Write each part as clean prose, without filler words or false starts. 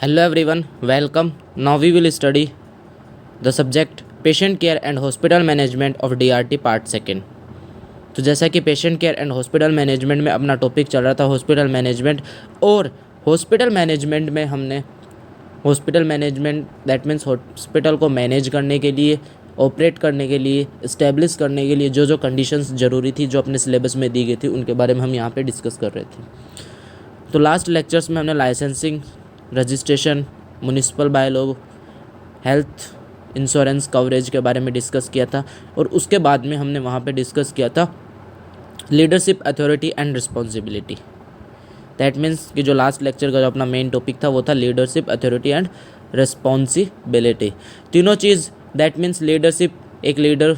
Hello everyone, welcome. Now we will study the subject patient care and hospital management of DRT part second. तो जैसा कि patient care and hospital management में अपना topic चल रहा था हॉस्पिटल मैनेजमेंट, और हॉस्पिटल मैनेजमेंट में हमने hospital management that means hospital को मैनेज करने के लिए, ऑपरेट करने के लिए, इस्टेब्लिश करने के लिए जो जो कंडीशंस ज़रूरी थी जो अपने सिलेबस में दी गई थी उनके बारे में हम यहाँ पे डिस्कस कर रहे थे। तो लास्ट लेक्चर्स में हमने licensing, registration, municipal bylaw, health insurance coverage के बारे में डिस्कस किया था, और उसके बाद में हमने वहाँ पे डिस्कस किया था leadership, authority and responsibility. That means कि जो लास्ट लेक्चर का जो अपना मेन टॉपिक था वो था लीडरशिप, अथॉरिटी एंड रिस्पॉन्सिबिलिटी। तीनों चीज़ दैट मीन्स लीडरशिप, एक लीडर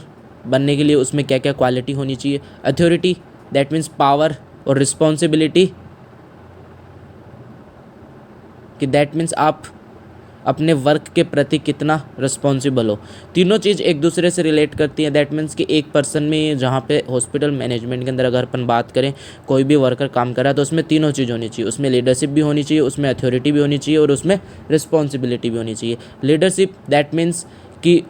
बनने के लिए उसमें क्या क्या क्वालिटी होनी चाहिए, अथॉरिटी दैट मीन्स पावर, और रिस्पॉन्सिबिलिटी कि दैट मीन्स आप अपने वर्क के प्रति कितना रिस्पॉन्सिबल हो। तीनों चीज़ एक दूसरे से रिलेट करती हैं। दैट मीन्स कि एक पर्सन में जहाँ पे हॉस्पिटल मैनेजमेंट के अंदर अगर अपन बात करें, कोई भी वर्कर काम कर रहा है तो उसमें तीनों चीज़ होनी चाहिए। उसमें लीडरशिप भी होनी चाहिए, उसमें अथॉरिटी भी होनी चाहिए, और उसमें रिस्पॉन्सिबिलिटी भी होनी चाहिए। लीडरशिप दैट मीन्स कि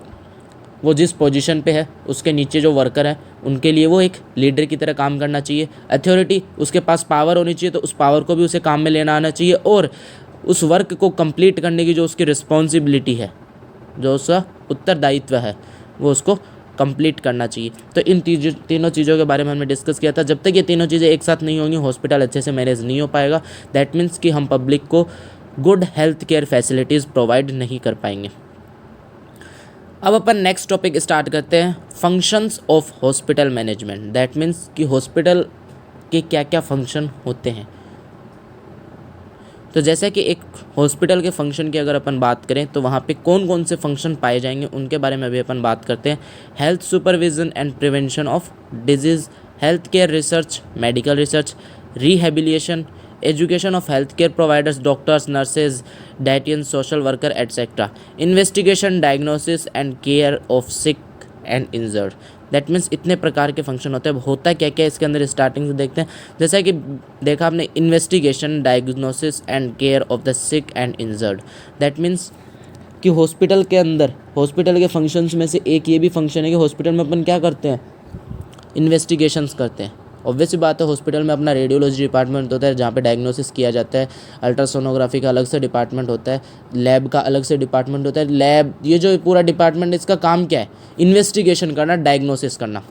वो जिस पोजीशन पे है उसके नीचे जो वर्कर है उनके लिए वो एक लीडर की तरह काम करना चाहिए। अथॉरिटी, उसके पास पावर होनी चाहिए, तो उस पावर को भी उसे काम में लेना आना चाहिए, और उस वर्क को कंप्लीट करने की जो उसकी रिस्पॉन्सिबिलिटी है, जो उसका उत्तरदायित्व है, वो उसको कंप्लीट करना चाहिए। तो इन तीनों चीज़ों के बारे में हमने डिस्कस किया था। जब तक ये तीनों चीज़ें एक साथ नहीं होंगी हॉस्पिटल अच्छे से मैनेज नहीं हो पाएगा। दैट मीन्स कि हम पब्लिक को good health care facilities provide नहीं कर पाएंगे। अब अपन नेक्स्ट टॉपिक स्टार्ट करते हैं, functions of hospital management. That means कि हॉस्पिटल के क्या क्या फंक्शन होते हैं। तो जैसे कि एक हॉस्पिटल के फंक्शन की अगर अपन बात करें तो वहाँ पे कौन कौन से फंक्शन पाए जाएंगे उनके बारे में अभी अपन बात करते हैं। Health supervision and prevention of diseases, health care research, medical research, rehabilitation, education of health care providers, doctors, nurses, dietitians, social worker etcetera, investigation, diagnosis and care of sick and injured. That means इतने प्रकार के function होते हैं। अब होता क्या क्या इसके अंदर स्टार्टिंग से देखते हैं। जैसा कि देखा आपने, investigation, diagnosis and care of the sick and injured. That means कि हॉस्पिटल के अंदर हॉस्पिटल के फंक्शंस में से एक ये भी फंक्शन है कि हॉस्पिटल में अपन क्या करते हैं, इन्वेस्टिगेशंस करते हैं। ऑब्वियस बात है, हॉस्पिटल में अपना रेडियोलॉजी डिपार्टमेंट होता है जहाँ पे डायग्नोसिस किया जाता है, अल्ट्रासोनोग्राफी का अलग से डिपार्टमेंट होता है, लैब का अलग से डिपार्टमेंट होता है। लैब, ये जो पूरा डिपार्टमेंट, इसका काम क्या है, इन्वेस्टिगेशन करना, डायग्नोसिस करना,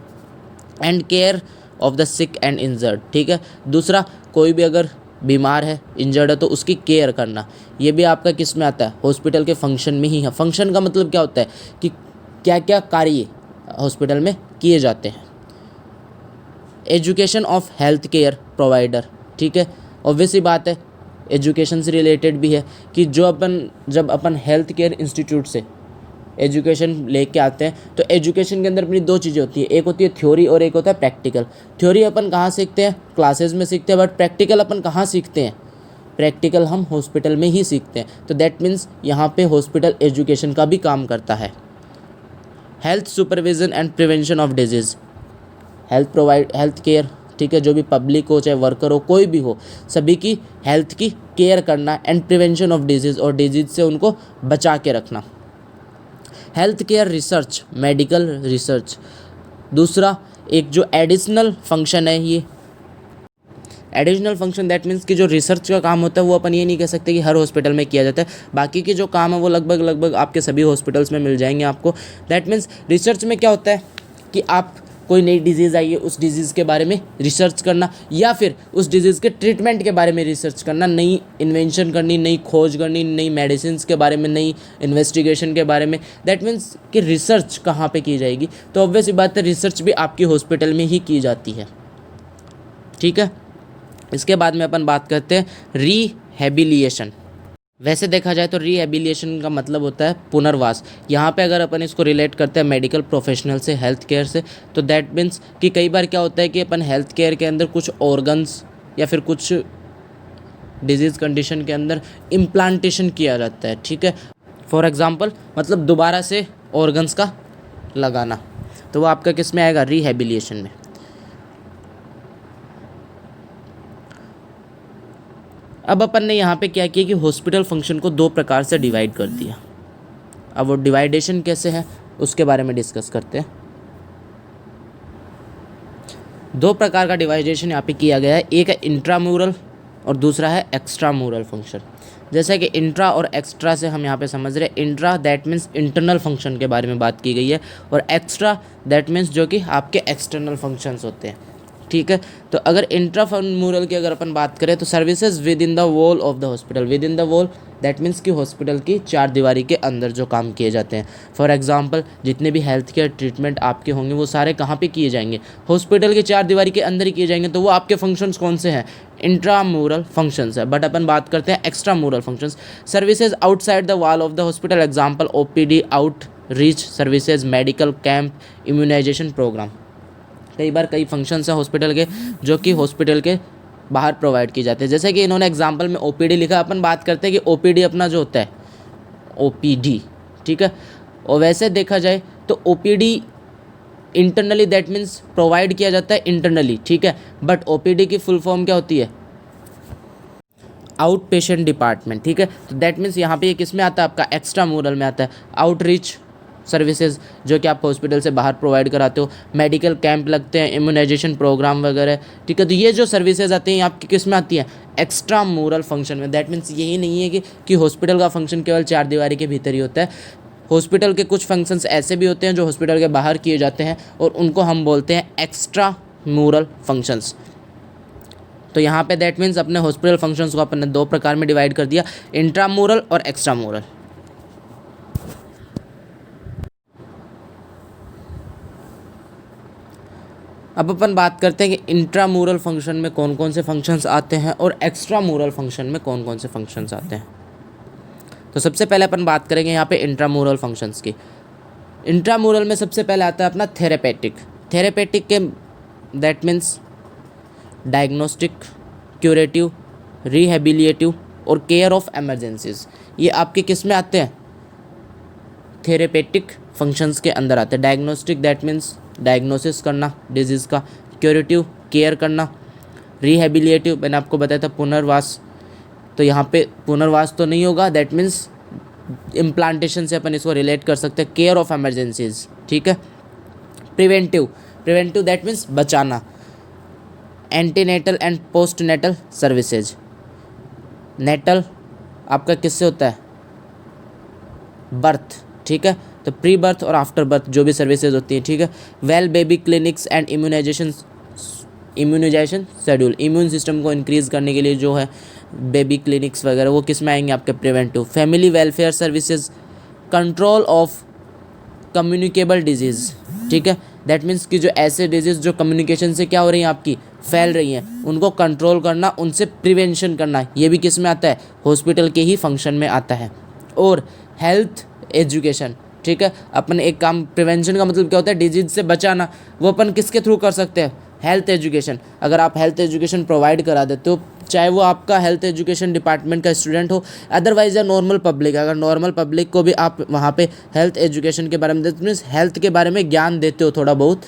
and care of the sick and injured. ठीक है। दूसरा, कोई भी अगर बीमार है, इंजर्ड है, तो उसकी केयर करना, ये भी आपका किस में आता है, हॉस्पिटल के फंक्शन में ही है। फंक्शन का मतलब क्या होता है कि क्या क्या कार्य हॉस्पिटल में किए जाते हैं। Education of health care provider, ठीक है, ऑब्वियसली बात है, एजुकेशन से रिलेटेड भी है कि जब अपन हेल्थ केयर इंस्टीट्यूट से एजुकेशन लेके आते हैं तो एजुकेशन के अंदर अपनी दो चीज़ें होती है, एक होती है थ्योरी और एक होता है प्रैक्टिकल। थ्योरी अपन कहाँ सीखते हैं, क्लासेस में सीखते हैं, बट प्रैक्टिकल अपन कहाँ सीखते हैं, प्रैक्टिकल हम हॉस्पिटल में ही सीखते हैं। तो दैट मीन्स यहाँ पे हॉस्पिटल एजुकेशन का भी काम करता है। Health supervision and prevention of diseases, health care, ठीक है, जो भी पब्लिक हो चाहे वर्कर हो कोई भी हो, सभी की हेल्थ की केयर करना, एंड प्रिवेंशन ऑफ डिजीज़, और डिजीज़ से उनको बचा के रखना। Health care research, medical research. दूसरा एक जो एडिशनल फंक्शन है, ये एडिशनल फंक्शन दैट मीन्स कि जो रिसर्च का काम होता है वो अपन ये नहीं कह सकते कि हर हॉस्पिटल में किया जाता है। बाकी के जो काम है वो लगभग आपके सभी हॉस्पिटल्स में मिल जाएंगे आपको। दैट मीन्स रिसर्च में क्या होता है कि आप कोई नई डिजीज़ आई है उस डिजीज़ के बारे में रिसर्च करना, या फिर उस डिजीज़ के ट्रीटमेंट के बारे में रिसर्च करना, नई इन्वेंशन करनी, नई खोज करनी, नई मेडिसिन के बारे में, नई इन्वेस्टिगेशन के बारे में। दैट मीन्स कि रिसर्च कहाँ पे की जाएगी, तो ऑब्वियस बात है रिसर्च भी आपकी हॉस्पिटल में ही की जाती है। ठीक है। इसके बाद में अपन बात करते हैं रिहेबिलिएशन। वैसे देखा जाए तो रिहेबिलिएशन का मतलब होता है पुनर्वास। यहाँ पे अगर अपन इसको रिलेट करते हैं मेडिकल प्रोफेशनल से, हेल्थ केयर से, तो दैट मीन्स कि कई बार क्या होता है कि अपन हेल्थ केयर के अंदर कुछ ऑर्गन्स या फिर कुछ डिजीज़ कंडीशन के अंदर इम्प्लांटेशन किया जाता है। ठीक है। फॉर एग्जांपल मतलब दोबारा से ऑर्गन्स का लगाना, तो वो आपका किस में आएगा, रिहेबिलिएशन में। अब अपन ने यहाँ पे क्या किया कि हॉस्पिटल फंक्शन को दो प्रकार से डिवाइड कर दिया। अब वो डिवाइडेशन कैसे है उसके बारे में डिस्कस करते हैं। दो प्रकार का डिवाइडेशन यहाँ पे किया गया है, एक है इंट्राम्यूरल और दूसरा है एक्स्ट्राम्यूरल फंक्शन। जैसे कि इंट्रा और एक्स्ट्रा से हम यहाँ पे समझ रहे हैं, intra that means internal function के बारे में बात की गई है, और एक्स्ट्रा दैट मीन्स जो कि आपके एक्सटर्नल फंक्शंस होते हैं, ठीक है। तो अगर इंट्राम्यूरल की अगर अपन बात करें तो services with in the wall of the hospital, with in the wall that means कि हॉस्पिटल की चार दीवारी के अंदर जो काम किए जाते हैं। फॉर एग्जांपल जितने भी हेल्थ केयर ट्रीटमेंट आपके होंगे वो सारे कहाँ पे किए जाएंगे, हॉस्पिटल की चार दीवारी के अंदर ही किए जाएंगे। तो वो आपके फंक्शंस कौन से हैं, इंट्राम्यूरल फंक्शंस है। बट अपन बात करते हैं extramural functions, services outside the wall of the hospital, example OPD, outreach services, medical camp, immunisation programme. कई बार कई फंक्शंस हैं हॉस्पिटल के जो कि हॉस्पिटल के बाहर प्रोवाइड किए जाते हैं। जैसे कि इन्होंने एग्जांपल में ओपीडी लिखा, अपन बात करते हैं कि ओपीडी अपना जो होता है ओपीडी, ठीक है। और वैसे देखा जाए तो OPD internally that means provide किया जाता है इंटरनली, ठीक है। बट ओपीडी की फुल फॉर्म क्या होती है, आउट पेशेंट डिपार्टमेंट, ठीक है। तो दैट मीन्स यहाँ पे ये किस में आता है, आपका एक्स्ट्राम्यूरल में आता है। आउटरीच सर्विसेज जो कि आप हॉस्पिटल से बाहर प्रोवाइड कराते हो, मेडिकल कैंप लगते हैं, इम्यूनाइजेशन प्रोग्राम वगैरह, ठीक है। तो ये जो सर्विसेज आती हैं आपकी किस में आती हैं, एक्स्ट्राम्यूरल फंक्शन में। दैट मीन्स यही नहीं है कि हॉस्पिटल का फंक्शन केवल चार दीवारी के भीतर ही होता है। हॉस्पिटल के कुछ फंक्शंस ऐसे भी होते हैं जो हॉस्पिटल के बाहर किए जाते हैं और उनको हम बोलते हैं एक्स्ट्राम्यूरल फंक्शंस। तो यहाँ पे दैट मीन्स अपने हॉस्पिटल फंक्शंस को अपन ने दो प्रकार में डिवाइड कर दिया, इंट्राम्यूरल और एक्स्ट्राम्यूरल। अब अपन बात करते हैं कि इंट्राम्यूरल फंक्शन में कौन कौन से फंक्शंस आते हैं और एक्स्ट्राम्यूरल फंक्शन में कौन कौन से फंक्शंस आते हैं। तो सबसे पहले अपन बात करेंगे यहाँ पे इंट्राम्यूरल फंक्शंस की। इंट्राम्यूरल में सबसे पहले आता है अपना थेरेपेटिक। थेरेपेटिक के दैट मीन्स डायग्नोस्टिक, क्यूरेटिव, रिहेबिलिएटिव और केयर ऑफ एमरजेंसीज। ये आपके किस में आते हैं, थेरेपेटिक फंक्शंस के अंदर आते हैं। डायग्नोस्टिक दैट मीन्स डायग्नोसिस करना डिजीज़ का, क्यूरेटिव केयर करना, रिहेबिलिएटिव मैंने आपको बताया था पुनर्वास। तो यहाँ पे पुनर्वास तो नहीं होगा, दैट मीन्स इम्प्लांटेशन से अपन इसको रिलेट कर सकते हैं, केयर ऑफ एमरजेंसीज, ठीक है। प्रिवेंटिव, प्रिवेंटिव दैट मीन्स बचाना, antenatal and postnatal services. Natal आपका किससे होता है, बर्थ, ठीक है। तो प्री बर्थ और आफ्टर बर्थ जो भी सर्विसेज होती हैं, ठीक है। Well baby clinics and immunisation schedule, immune system को इंक्रीज़ करने के लिए जो है बेबी क्लिनिक्स वगैरह वो किस में आएंगे, आपके preventive. Family welfare services, control of communicable disease, ठीक है। दैट मीन्स कि जो ऐसे डिजीज़ जो कम्युनिकेशन से क्या हो रही हैं आपकी फैल रही हैं, उनको कंट्रोल करना, उनसे प्रिवेंशन करना, ये भी किस में आता है, हॉस्पिटल के ही फंक्शन में आता है। और हेल्थ एजुकेशन, ठीक है। अपन एक काम, प्रिवेंशन का मतलब क्या होता है, डिजीज से बचाना, वो अपन किसके थ्रू कर सकते हैं, हेल्थ एजुकेशन। अगर आप हेल्थ एजुकेशन प्रोवाइड करा देते हो, चाहे वो आपका हेल्थ एजुकेशन डिपार्टमेंट का स्टूडेंट हो, अदरवाइज या नॉर्मल पब्लिक, अगर नॉर्मल पब्लिक को भी आप वहाँ पे हेल्थ एजुकेशन के बारे में देते, मीन्स हेल्थ के बारे में ज्ञान देते हो, थोड़ा बहुत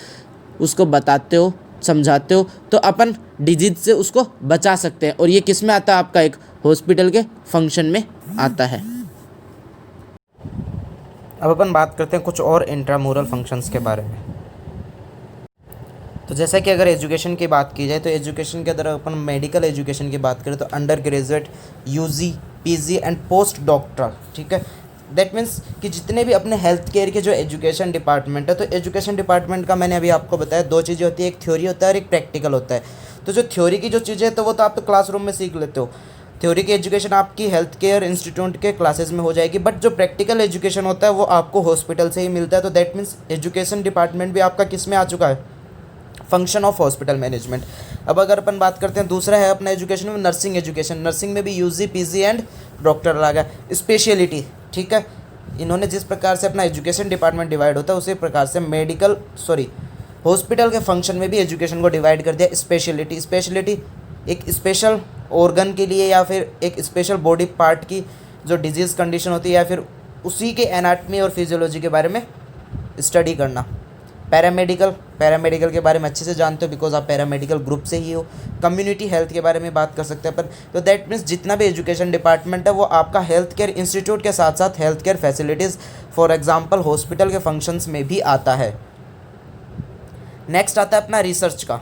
उसको बताते हो, समझाते हो, तो अपन डिजीज से उसको बचा सकते हैं। और ये किस में आता है, आपका एक हॉस्पिटल के फंक्शन में आता है। अब अपन बात करते हैं कुछ और इंट्राम्यूरल फंक्शंस के बारे में। तो जैसा कि अगर एजुकेशन की बात की जाए तो एजुकेशन के अंदर अपन मेडिकल एजुकेशन की बात करें तो undergraduate, UG, PG and postdoctoral, ठीक है। दैट मीन्स कि जितने भी अपने हेल्थ केयर के जो एजुकेशन डिपार्टमेंट है, तो एजुकेशन डिपार्टमेंट का मैंने अभी आपको बताया दो चीज़ें होती है, एक थ्योरी होता है और एक प्रैक्टिकल होता है। तो जो थ्योरी की जो चीज़ें है तो वो तो आप तो क्लासरूम में सीख लेते हो, थ्योरी की एजुकेशन आपकी हेल्थ केयर इंस्टीट्यूट के क्लासेस में हो जाएगी। बट जो प्रैक्टिकल एजुकेशन होता है वो आपको हॉस्पिटल से ही मिलता है। तो दैट मीन्स एजुकेशन डिपार्टमेंट भी आपका किस में आ चुका है, फंक्शन ऑफ हॉस्पिटल मैनेजमेंट। अब अगर अपन बात करते हैं दूसरा है अपना एजुकेशन में नर्सिंग एजुकेशन। नर्सिंग में भी यूजी, पीजी एंड डॉक्टर लगा, स्पेशलिटी, ठीक है। इन्होंने जिस प्रकार से अपना एजुकेशन डिपार्टमेंट डिवाइड होता है उसी प्रकार से हॉस्पिटल के फंक्शन में भी एजुकेशन को डिवाइड कर दिया। स्पेशलिटी, स्पेशलिटी एक स्पेशल ऑर्गन के लिए या फिर एक स्पेशल बॉडी पार्ट की जो डिजीज़ कंडीशन होती है या फिर उसी के एनाटमी और फिजियोलॉजी के बारे में स्टडी करना। पैरामेडिकल, पैरामेडिकल के बारे में अच्छे से जानते हो बिकॉज आप पैरामेडिकल ग्रुप से ही हो। कम्युनिटी हेल्थ के बारे में बात कर सकते हैं अपन। तो दैट मीन्स जितना भी एजुकेशन डिपार्टमेंट है वो आपका हेल्थ केयर इंस्टीट्यूट के साथ साथ health care facilities for example hospital के फंक्शंस में भी आता है। नेक्स्ट आता है अपना रिसर्च का,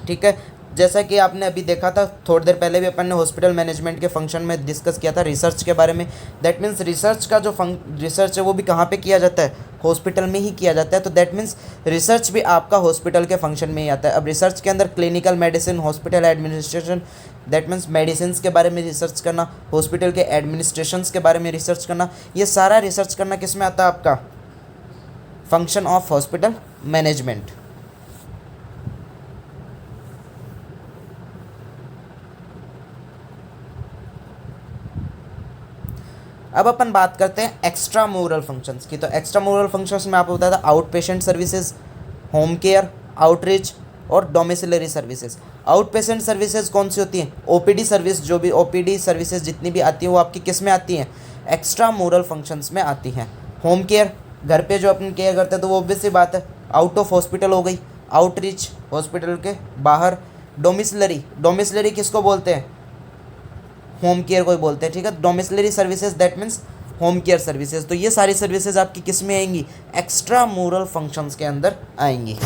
ठीक है। जैसा कि आपने अभी देखा था थोड़ी देर पहले भी अपन ने हॉस्पिटल मैनेजमेंट के फंक्शन में डिस्कस किया था रिसर्च के बारे में। दैट मीन्स रिसर्च का जो रिसर्च है वो भी कहाँ पे किया जाता है, हॉस्पिटल में ही किया जाता है। तो दैट मीन्स रिसर्च भी आपका हॉस्पिटल के फंक्शन में ही आता है। अब रिसर्च के अंदर clinical medicine, hospital administration, that means medicine के बारे में रिसर्च करना, हॉस्पिटल के एडमिनिस्ट्रेशन के बारे में रिसर्च करना, ये सारा रिसर्च करना किस में आता है आपका, फंक्शन ऑफ हॉस्पिटल मैनेजमेंट। अब अपन बात करते हैं एक्स्ट्रा मोरल फंक्शंस की। तो एक्स्ट्रा मोरल फंक्शंस में आपको बताया था out patient services, home care, outreach और domiciliary services. Out patient services कौन सी होती हैं, ओपीडी सर्विस, जो भी ओपीडी सर्विसेज जितनी भी आती है वो आपकी किस में आती हैं, एक्स्ट्रा मोरल फंक्शंस में आती हैं। होम केयर, घर पे जो अपन केयर करते हैं तो वो ऑब्वियस सी बात है आउट ऑफ हॉस्पिटल हो गई। आउटरीच, हॉस्पिटल के बाहर। डोमिसिलरी, डोमिसिलरी किसको बोलते हैं, होम केयर को बोलते हैं, ठीक है। Domiciliary services that means home care services. तो ये सारी सर्विसेज आपकी किस में आएंगी, एक्स्ट्रा मोरल फंक्शंस के अंदर आएंगी।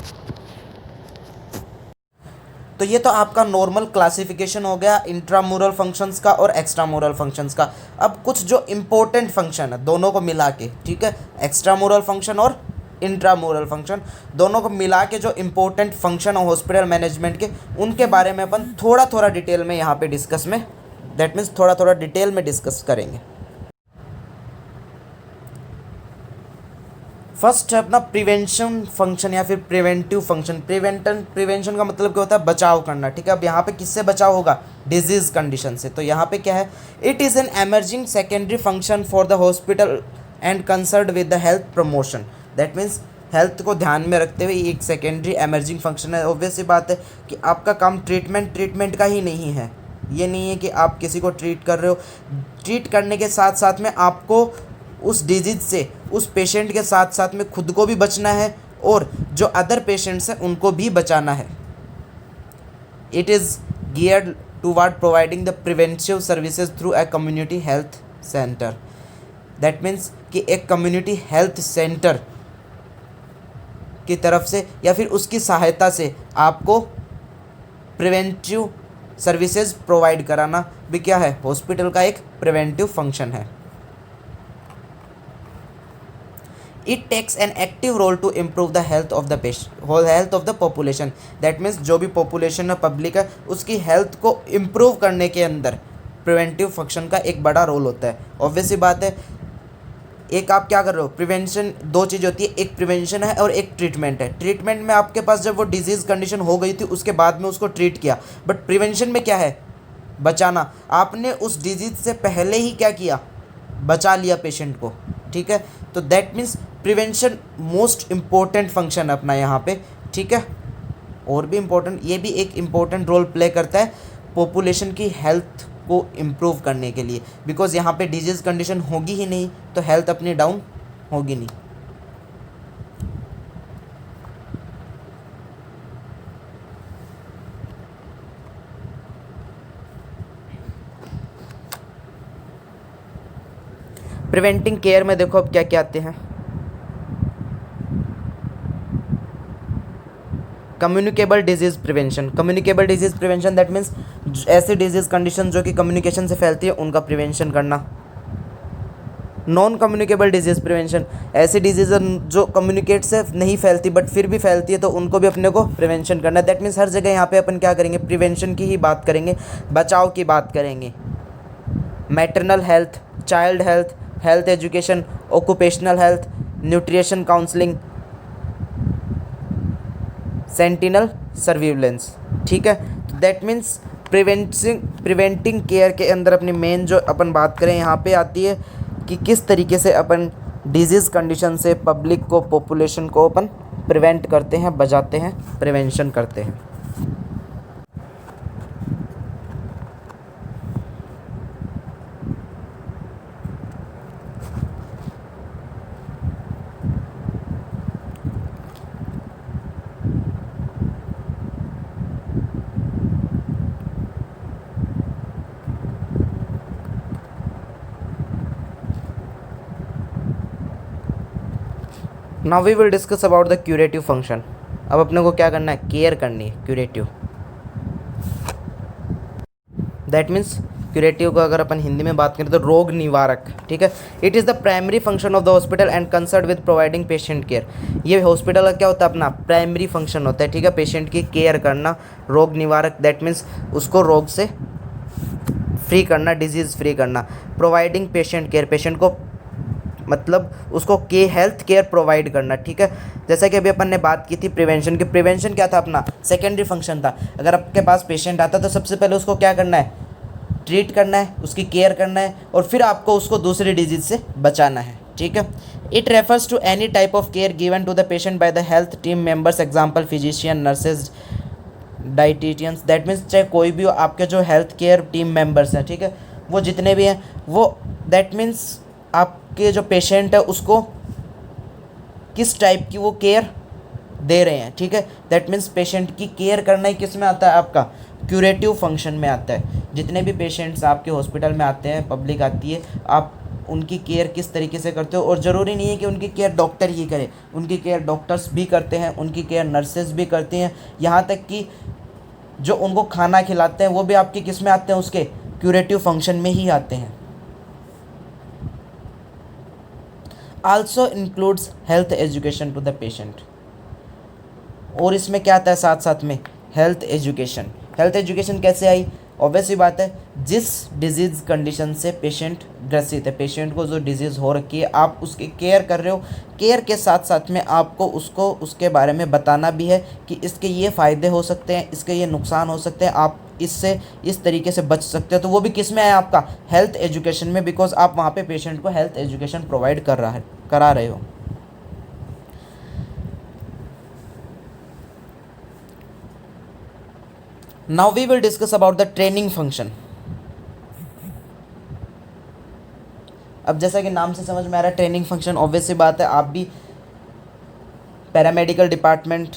तो ये तो आपका नॉर्मल क्लासिफिकेशन हो गया इंट्रामोरल फंक्शंस का और एक्स्ट्रा मोरल फंक्शंस का। अब कुछ जो इम्पोर्टेंट फंक्शन है दोनों को मिला के, ठीक है, एक्स्ट्रा मोरल फंक्शन और इंट्रामोरल फंक्शन दोनों को मिला के जो इम्पोर्टेंट फंक्शन है हॉस्पिटल मैनेजमेंट के, उनके बारे में अपन थोड़ा थोड़ा डिटेल में यहाँ पे डिस्कस में, दैट मीन्स थोड़ा थोड़ा डिटेल में डिस्कस करेंगे। फर्स्ट है अपना प्रिवेंशन फंक्शन या फिर प्रिवेंटिव फंक्शन। प्रिवेंशन का मतलब क्या होता है, बचाव करना, ठीक है। अब यहाँ पे किससे बचाव होगा, डिजीज कंडीशन से। तो यहाँ पे क्या है, it is an emerging secondary function for the hospital and concern with the health promotion. That means health को ध्यान में रखते हुए एक सेकेंडरी एमर्जिंग फंक्शन है। ऑब्वियस सी बात है कि आपका काम ट्रीटमेंट का ही नहीं है। ये नहीं है कि आप किसी को ट्रीट कर रहे हो, ट्रीट करने के साथ साथ में आपको उस डिजीज से, उस पेशेंट के साथ साथ में खुद को भी बचना है और जो अदर पेशेंट्स हैं उनको भी बचाना है। It is geared toward providing the preventive services through a community health centre. That means कि एक कम्युनिटी हेल्थ सेंटर की तरफ से या फिर उसकी सहायता से आपको प्रिवेंटिव सर्विसेज प्रोवाइड कराना भी क्या है, हॉस्पिटल का एक प्रिवेंटिव फंक्शन है। It takes an active role to improve the health of the health of the population. That means जो भी पॉपुलेशन है, पब्लिक है, उसकी हेल्थ को इम्प्रूव करने के अंदर प्रिवेंटिव फंक्शन का एक बड़ा रोल होता है। ऑब्वियस सी बात है, एक आप क्या कर रहे हो, प्रिवेंशन, दो चीज़ होती है, एक प्रिवेंशन है और एक ट्रीटमेंट है। ट्रीटमेंट में आपके पास जब वो डिजीज़ कंडीशन हो गई थी उसके बाद में उसको ट्रीट किया, बट प्रिवेंशन में क्या है, बचाना। आपने उस डिजीज़ से पहले ही क्या किया, बचा लिया पेशेंट को, ठीक है। तो that means prevention most important function है अपना यहाँ पे, ठीक है। और भी इम्पोर्टेंट, ये भी एक इम्पोर्टेंट रोल प्ले करता है पॉपुलेशन की हेल्थ को इम्प्रूव करने के लिए, बिकॉज यहाँ पे डिजीज़ कंडीशन होगी ही नहीं तो हेल्थ अपनी डाउन होगी नहीं। प्रिवेंटिंग केयर में देखो अब क्या क्या आते हैं, communicable disease prevention. Communicable disease prevention that means ऐसी डिजीज़ कंडीशन जो कि कम्युनिकेशन से फैलती है उनका प्रिवेंशन करना। नॉन कम्युनिकेबल डिजीज़ प्रिवेंशन, ऐसी डिजीज़ जो कम्युनिकेट से नहीं फैलती बट फिर भी फैलती है तो उनको भी अपने को प्रिवेंशन करना है। दैट मीन्स हर जगह यहाँ पे अपन क्या करेंगे, प्रिवेंशन की ही बात करेंगे, बचाव की बात करेंगे। Maternal health, child health, health education, occupational health, nutrition counselling, sentinel surveillance, ठीक है। दैट मीन्स प्रिवेंटिंग केयर के अंदर अपनी मेन जो अपन बात करें यहाँ पे आती है कि किस तरीके से अपन डिजीज़ कंडीशन से पब्लिक को, पॉपुलेशन को अपन प्रिवेंट करते हैं, बचाते हैं, प्रिवेंशन करते हैं। Now we will discuss about the curative function. अब अपने को क्या करना है, केयर करनी है, क्यूरेटिव। दैट मीन्स क्यूरेटिव को अगर अपन हिंदी में बात करें तो रोग निवारक, ठीक है। It is the primary function of the hospital and concern with providing patient care. ये हॉस्पिटल का क्या होता है, अपना प्राइमरी फंक्शन होता है, ठीक है, पेशेंट की केयर करना। रोग निवारक दैट मीन्स उसको रोग से फ्री करना, डिजीज़ फ्री करना। प्रोवाइडिंग पेशेंट केयर, पेशेंट को मतलब उसको हेल्थ केयर प्रोवाइड करना, ठीक है। जैसा कि अभी अपन ने बात की थी प्रिवेंशन की, प्रिवेंशन क्या था, अपना सेकेंडरी फंक्शन था। अगर आपके पास पेशेंट आता तो सबसे पहले उसको क्या करना है, ट्रीट करना है, उसकी केयर करना है, और फिर आपको उसको दूसरी डिजीज से बचाना है, ठीक है। It refers to any type of care given to the patient by the health team members, example physician, nurses, dietitians. That means चाहे कोई भी हो, आपके जो हेल्थ केयर टीम मेंबर्स हैं, ठीक है, वो जितने भी हैं, वो दैट मीन्स आपके जो पेशेंट है उसको किस टाइप की वो केयर दे रहे हैं, ठीक है। दैट मीन्स पेशेंट की केयर करना ही किस में आता है, आपका क्यूरेटिव फंक्शन में आता है। जितने भी पेशेंट्स आपके हॉस्पिटल में आते हैं, पब्लिक आती है, आप उनकी केयर किस तरीके से करते हो। और ज़रूरी नहीं है कि उनकी केयर डॉक्टर ही करे, उनकी केयर डॉक्टर्स भी करते हैं, उनकी केयर नर्सेज भी करती हैं, यहाँ तक कि जो उनको खाना खिलाते हैं वो भी आपके किस में आते हैं, उसके क्यूरेटिव फंक्शन में ही आते हैं। Also includes health education to the patient. और इसमें क्या आता है साथ साथ में, हेल्थ एजुकेशन। हेल्थ एजुकेशन कैसे आई, ऑब्वियसली बात है, जिस डिजीज़ कंडीशन से पेशेंट ग्रसित है, पेशेंट को जो डिजीज़ हो रखी है, आप उसकी केयर कर रहे हो, केयर के साथ साथ में आपको उसको उसके बारे में बताना भी है कि इसके ये फ़ायदे हो सकते हैं, इसके ये नुकसान हो सकते हैं, आप इससे इस तरीके से बच सकते हो। तो वो भी किस में है, आपका हेल्थ एजुकेशन में, बिकॉज आप वहाँ पे पेशेंट को हेल्थ एजुकेशन प्रोवाइड करा रहे हो। Now we will discuss about the training function. अब जैसा कि नाम से समझ में आ रहा है, ट्रेनिंग फंक्शन, ऑब्वियस सी बात है, आप भी पैरामेडिकल डिपार्टमेंट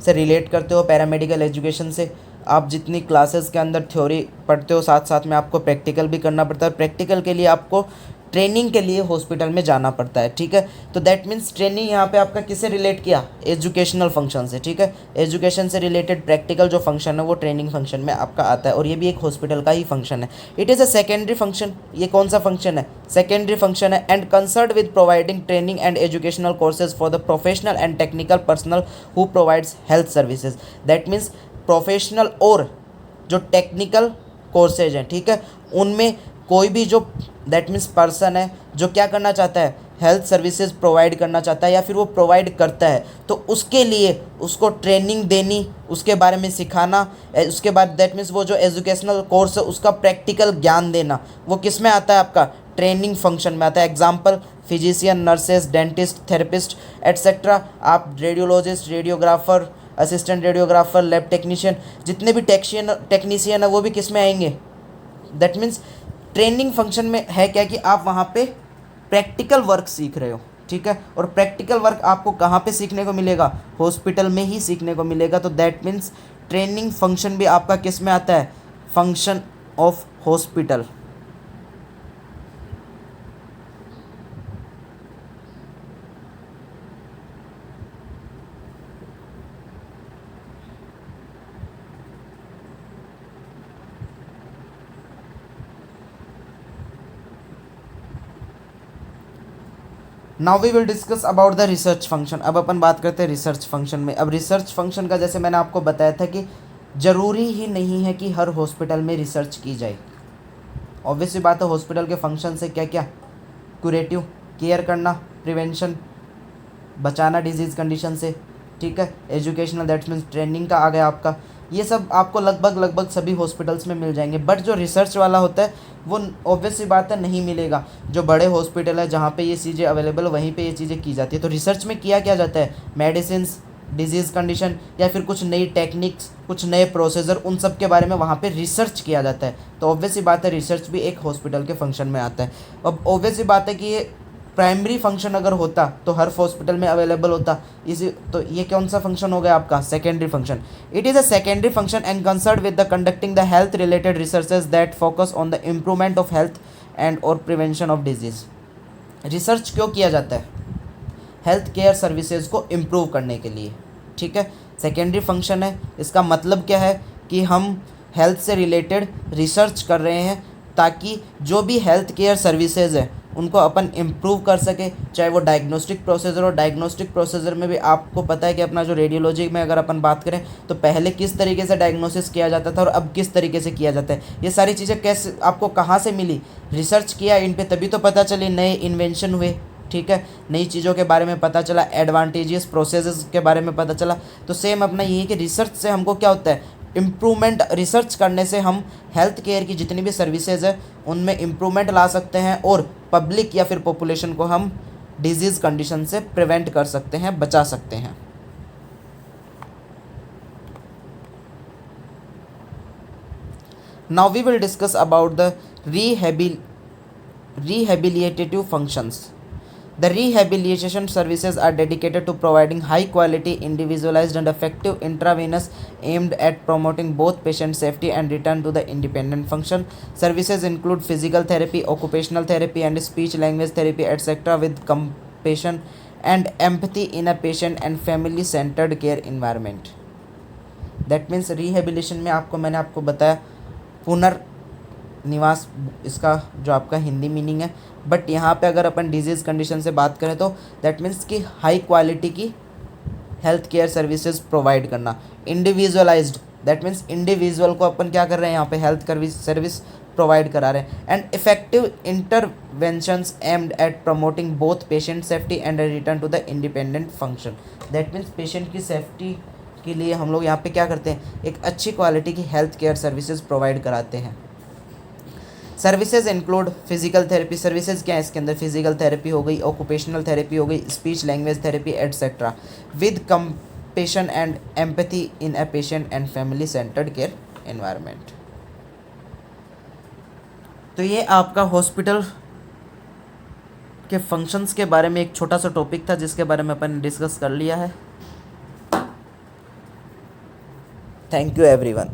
से रिलेट करते हो, पैरामेडिकल एजुकेशन से। आप जितनी क्लासेस के अंदर थ्योरी पढ़ते हो, साथ साथ में आपको प्रैक्टिकल भी करना पड़ता है। प्रैक्टिकल के लिए आपको ट्रेनिंग के लिए हॉस्पिटल में जाना पड़ता है, ठीक है। तो दैट मीन्स ट्रेनिंग यहाँ पे आपका किससे रिलेट किया, एजुकेशनल फंक्शन से, ठीक है। एजुकेशन से रिलेटेड प्रैक्टिकल जो फंक्शन है वो ट्रेनिंग फंक्शन में आपका आता है, और ये भी एक हॉस्पिटल का ही फंक्शन है। It is a secondary function. ये कौन सा फंक्शन है, सेकेंडरी फंक्शन है, and concern with providing training and educational courses for the professional and technical personal who provides health services. That means professional और जो technical courses हैं, ठीक है, उनमें कोई भी जो दैट मीन्स पर्सन है जो क्या करना चाहता है, हेल्थ सर्विसेज प्रोवाइड करना चाहता है, या फिर वो प्रोवाइड करता है, तो उसके लिए उसको ट्रेनिंग देनी, उसके बारे में सिखाना, उसके बाद दैट मीन्स वो जो एजुकेशनल कोर्स है उसका प्रैक्टिकल ज्ञान देना, वो किस में आता है, आपका ट्रेनिंग फंक्शन में आता है। Example physician, nurses, dentist, therapist etcetera. आप radiologist, radiographer, assistant radiographer, lab technician, जितने भी टेक्नीशियन है वो भी किस में आएंगे, दैट मीन्स ट्रेनिंग फंक्शन में है क्या, कि आप वहाँ पे प्रैक्टिकल वर्क सीख रहे हो, ठीक है। और प्रैक्टिकल वर्क आपको कहाँ पे सीखने को मिलेगा, हॉस्पिटल में ही सीखने को मिलेगा। तो दैट मीन्स ट्रेनिंग फंक्शन भी आपका किस में आता है, function of hospital. Now we will discuss about the research function. अब अपन बात करते हैं रिसर्च फंक्शन में। अब रिसर्च फंक्शन का जैसे मैंने आपको बताया था कि ज़रूरी ही नहीं है कि हर हॉस्पिटल में रिसर्च की जाए। ऑब्वियसली बात है, हॉस्पिटल के फंक्शन से क्या क्या, क्यूरेटिव, केयर करना, प्रिवेंशन, बचाना डिजीज़ कंडीशन से, ठीक है, एजुकेशनल दैट मीन्स ट्रेनिंग का आ गया आपका। ये सब आपको लगभग सभी हॉस्पिटल्स में मिल जाएंगे। बट जो रिसर्च वाला होता है वो ऑब्वियस सी बात है नहीं मिलेगा। जो बड़े हॉस्पिटल है जहाँ पे ये चीज़ें अवेलेबल, वहीं पे ये चीज़ें की जाती है। तो रिसर्च में किया क्या जाता है, मेडिसिन, डिजीज़ कंडीशन, या फिर कुछ नई टेक्निक्स, कुछ नए प्रोसीजर, उन सब के बारे में वहाँ पे रिसर्च किया जाता है। तो ऑब्वियस सी बात है रिसर्च भी एक हॉस्पिटल के फंक्शन में आता है। अब ऑब्वियस सी बात है कि ये प्राइमरी फंक्शन अगर होता तो हर हॉस्पिटल में अवेलेबल होता। इसी तो ये कौन सा फंक्शन हो गया आपका, secondary function. It is a secondary function and concern with the conducting the health related researches that focus on the improvement of health and और प्रिवेंशन ऑफ डिजीज़। रिसर्च क्यों किया जाता है, हेल्थ केयर सर्विसेज को improve करने के लिए, ठीक है। सेकेंडरी फंक्शन है, इसका मतलब क्या है कि हम हेल्थ से रिलेटेड रिसर्च कर रहे हैं ताकि जो भी हेल्थ केयर सर्विसेज है उनको अपन इम्प्रूव कर सके, चाहे वो डायग्नोस्टिक प्रोसीजर हो। डायग्नोस्टिक प्रोसीजर में भी आपको पता है कि अपना जो रेडियोलॉजी में अगर अपन बात करें तो पहले किस तरीके से डायग्नोसिस किया जाता था और अब किस तरीके से किया जाता है, ये सारी चीज़ें कैसे आपको कहाँ से मिली, रिसर्च किया इन पे तभी तो पता चली, नए इन्वेंशन हुए, ठीक है, नई चीज़ों के बारे में पता चला, एडवांटेजेस प्रोसेसेस के बारे में पता चला। तो सेम अपना यही है कि रिसर्च से हमको क्या होता है, इम्प्रूवमेंट। रिसर्च करने से हम हेल्थ केयर की जितनी भी सर्विसेज है उनमें इम्प्रूवमेंट ला सकते हैं और पब्लिक या फिर पॉपुलेशन को हम डिजीज़ कंडीशन से प्रिवेंट कर सकते हैं, बचा सकते हैं। Now we will discuss about the rehabilitative functions. The rehabilitation services are dedicated to providing high quality, individualized and effective intravenous aimed at promoting both patient safety and return to the independent function. Services include physical therapy, occupational therapy and speech language therapy etc. with compassion and empathy in a patient and family centered care environment. That means rehabilitation में आपको मैंने आपको बताया पुनर्निवास, इसका जो आपका Hindi meaning है, but यहाँ पे अगर अपन डिजीज़ कंडीशन से बात करें तो दैट मीन्स कि हाई क्वालिटी की हेल्थ केयर सर्विसेज प्रोवाइड करना। इंडिविजुअलाइज्ड, दैट मीन्स इंडिविजुअल को अपन क्या कर रहे हैं यहाँ पे हेल्थ सर्विस प्रोवाइड करा रहे हैं। And effective interventions aimed at promoting both patient safety and return to the independent function. That means patient की सेफ्टी के लिए हम लोग यहाँ पे क्या करते हैं, एक अच्छी क्वालिटी की हेल्थ केयर सर्विसेज प्रोवाइड कराते हैं। Services include physical therapy, services क्या है इसके अंदर, फिजिकल थेरेपी हो गई, ऑक्यूपेशनल थेरेपी हो गई, speech language therapy etcetera with compassion and empathy in a patient and family centred care environment. तो ये आपका हॉस्पिटल के फंक्शंस के बारे में एक छोटा सा टॉपिक था जिसके बारे में अपन ने डिस्कस कर लिया है। Thank you everyone.